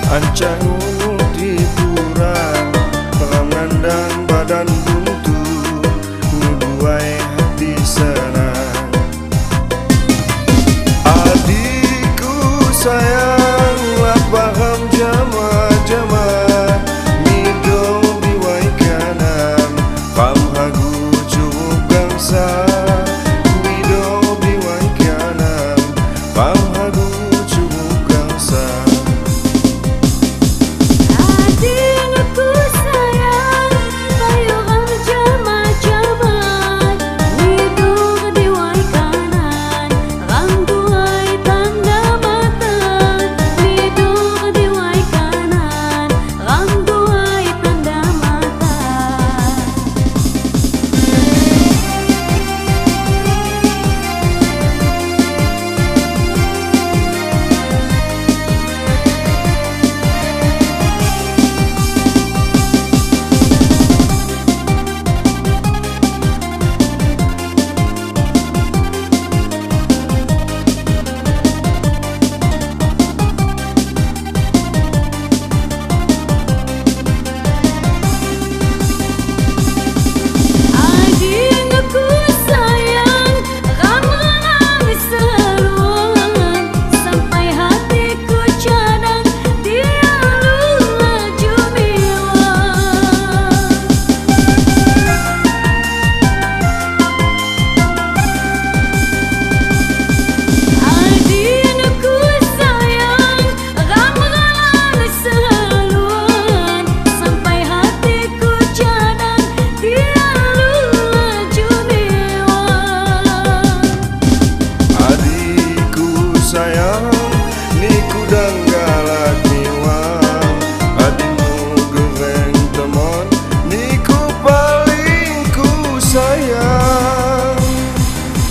Ancang di kurang Ramandang badan buntu Nuduai hati senang. Adikku sayang lah paham jama-jama Mido biwai kanan Pam hagu cukup gangsa Mido biwai kanan Pam hagu cukup gangsa.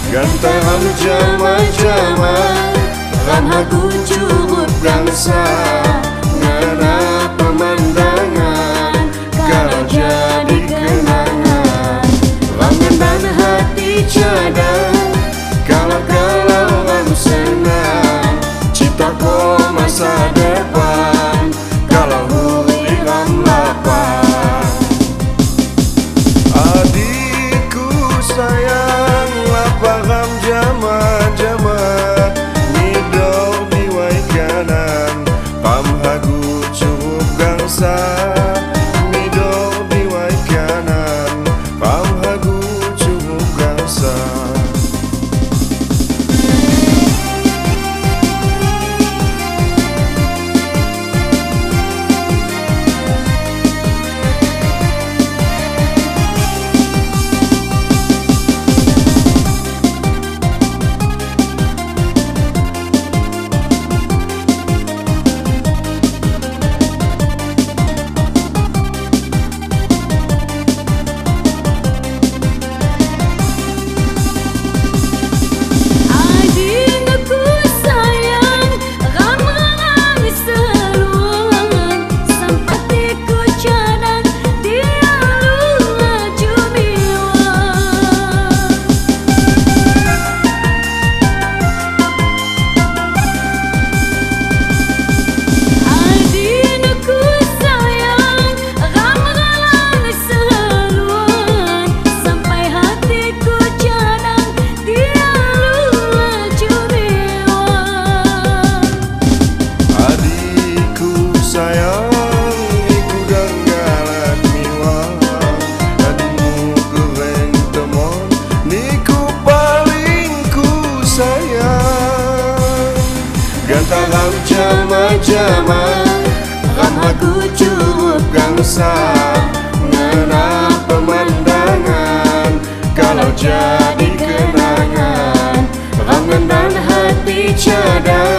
Ganteng jama-jama Ram hagu cukup gangsa Ngana pemandangan Kalau jadi kenangan Rangan hati cadang Kalau ram senang Cipta ko masa depan Kalau huri ram lapar. Adikku sayang paham jama-jama Mido diwai kanan Pam hagu cukup gangsa Mido diwai kanan Pam hagu cukup gangsa. Ganteng jama-jama Ram hagu cukup gangsa Ngena pemandangan Kalau jadi kenangan Rangan dan hati cadang